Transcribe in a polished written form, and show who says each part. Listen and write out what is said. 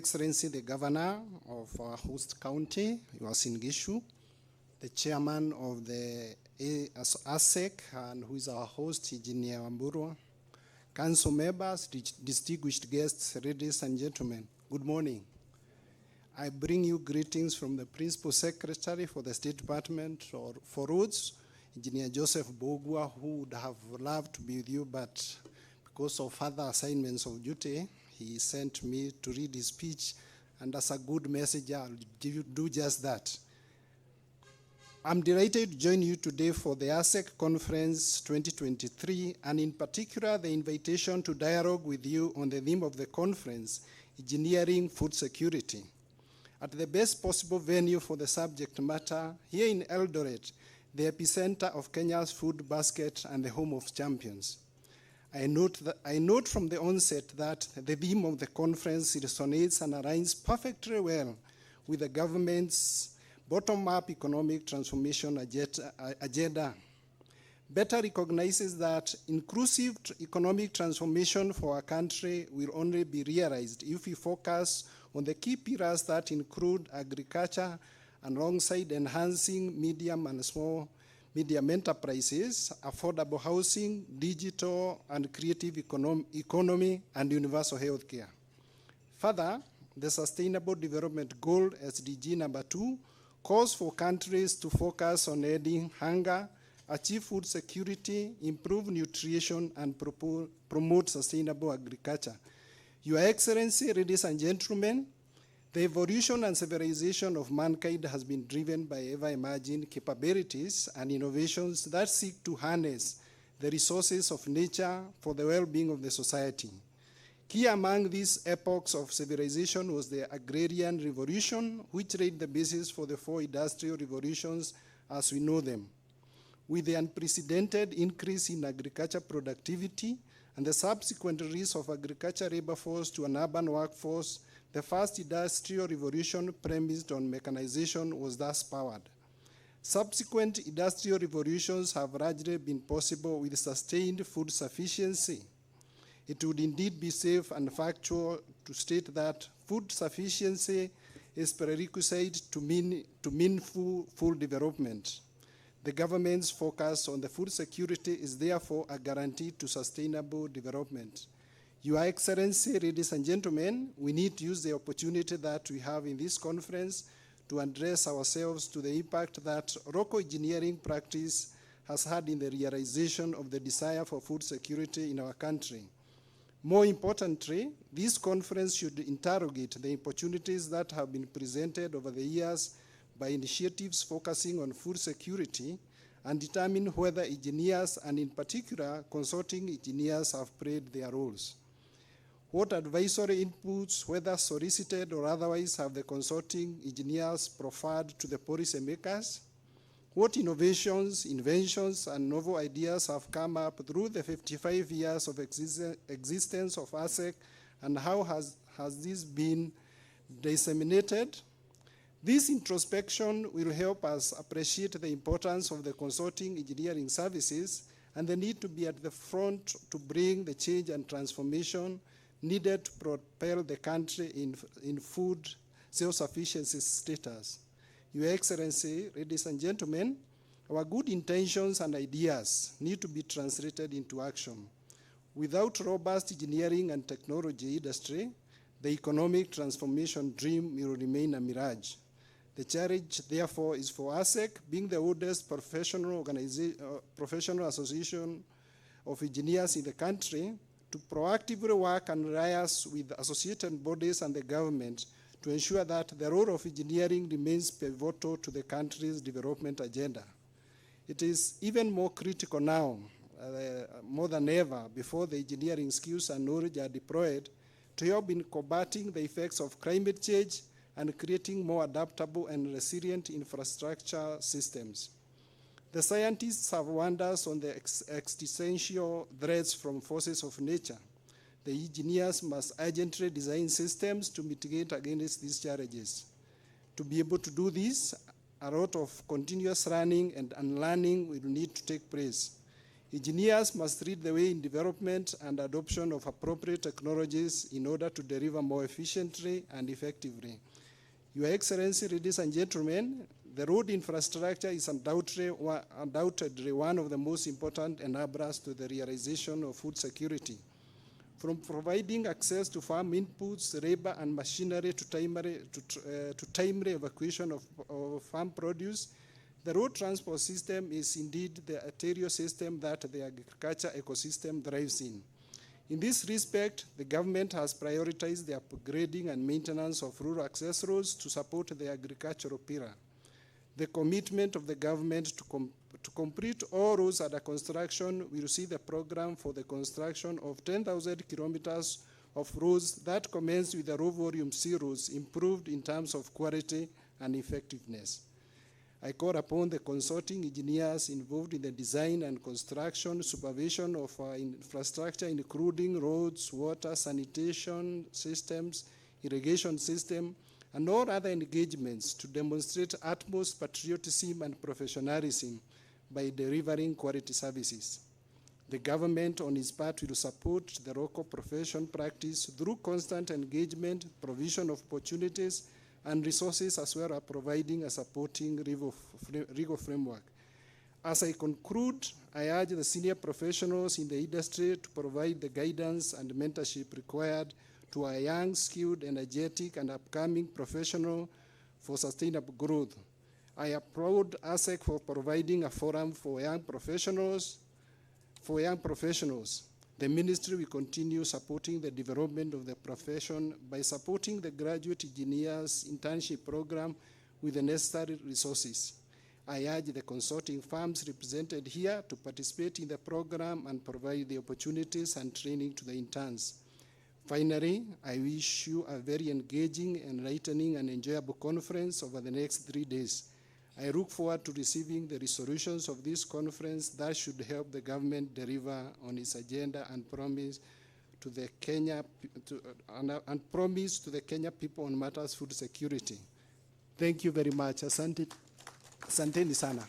Speaker 1: Excellency, the Governor of our host county, Uasin Gishu, the Chairman of the ASEC, and who is our host, Engineer Wamburu, Council members, distinguished guests, ladies and gentlemen, good morning. I bring you greetings from the Principal Secretary for the State Department for Roads, Engineer Joseph Bogua, who would have loved to be with you, but because of other assignments of duty, he sent me to read his speech, and as a good messenger, I'll do just that. I'm delighted to join you today for the ASEC Conference 2023, and in particular, the invitation to dialogue with you on the theme of the conference, Engineering Food Security, at the best possible venue for the subject matter, here in Eldoret, the epicenter of Kenya's food basket and the home of champions. I note from the onset that the theme of the conference resonates and aligns perfectly well with the government's bottom-up economic transformation agenda. Better recognizes that inclusive economic transformation for our country will only be realized if we focus on the key pillars that include agriculture alongside enhancing medium and small medium enterprises, affordable housing, digital and creative economy, and universal health care. Further, the Sustainable Development Goal, SDG number 2, calls for countries to focus on ending hunger, achieve food security, improve nutrition, and promote sustainable agriculture. Your Excellency, ladies and gentlemen, the evolution and civilization of mankind has been driven by ever-emerging capabilities and innovations that seek to harness the resources of nature for the well-being of the society. Key among these epochs of civilization was the agrarian revolution, which laid the basis for the 4 industrial revolutions as we know them. With the unprecedented increase in agriculture productivity and the subsequent release of agriculture labor force to an urban workforce, the first industrial revolution premised on mechanization was thus powered. Subsequent industrial revolutions have largely been possible with sustained food sufficiency. It would indeed be safe and factual to state that food sufficiency is prerequisite to meaningful full development. The government's focus on the food security is therefore a guarantee to sustainable development. Your Excellency, ladies and gentlemen, we need to use the opportunity that we have in this conference to address ourselves to the impact that local engineering practice has had in the realization of the desire for food security in our country. More importantly, this conference should interrogate the opportunities that have been presented over the years by initiatives focusing on food security and determine whether engineers, and in particular consulting engineers, have played their roles. What advisory inputs, whether solicited or otherwise, have the consulting engineers proffered to the policymakers? What innovations, inventions, and novel ideas have come up through the 55 years of existence of ASEC, and how has this been disseminated? This introspection will help us appreciate the importance of the consulting engineering services and the need to be at the front to bring the change and transformation needed to propel the country in food self-sufficiency status. Your Excellency, ladies and gentlemen, our good intentions and ideas need to be translated into action. Without robust engineering and technology industry, the economic transformation dream will remain a mirage. The challenge, therefore, is for ASEC, being the oldest professional association of engineers in the country, to proactively work and liaise with associated bodies and the government to ensure that the role of engineering remains pivotal to the country's development agenda. It is even more critical now, more than ever, before the engineering skills and knowledge are deployed to help in combating the effects of climate change and creating more adaptable and resilient infrastructure systems. The scientists have warned us on the existential threats from forces of nature. The engineers must urgently design systems to mitigate against these challenges. To be able to do this, a lot of continuous learning and unlearning will need to take place. Engineers must lead the way in development and adoption of appropriate technologies in order to deliver more efficiently and effectively. Your Excellency, ladies and gentlemen, the road infrastructure is undoubtedly one of the most important enablers to the realization of food security. From providing access to farm inputs, labor, and machinery to timely evacuation of farm produce, the road transport system is indeed the arterial system that the agriculture ecosystem thrives in. In this respect, the government has prioritized the upgrading and maintenance of rural access roads to support the agricultural pillar. The commitment of the government to complete all roads under construction will see the program for the construction of 10,000 kilometers of roads that commence with the low-volume C roads improved in terms of quality and effectiveness. I call upon the consulting engineers involved in the design and construction supervision of our infrastructure, including roads, water, sanitation systems, irrigation system, and all other engagements to demonstrate utmost patriotism and professionalism by delivering quality services. The government, on its part, will support the local profession practice through constant engagement, provision of opportunities, and resources, as well as providing a supporting legal framework. As I conclude, I urge the senior professionals in the industry to provide the guidance and mentorship required to our young, skilled, energetic, and upcoming professional for sustainable growth. I applaud ASEC for providing a forum for young professionals. The ministry will continue supporting the development of the profession by supporting the graduate engineers internship program with the necessary resources. I urge the consulting firms represented here to participate in the program and provide the opportunities and training to the interns. Finally, I wish you a very engaging, enlightening, and enjoyable conference over the next 3 days. I look forward to receiving the resolutions of this conference that should help the government deliver on its agenda and promise to the Kenya people on matters food security. Thank you very much. Asanteni sana.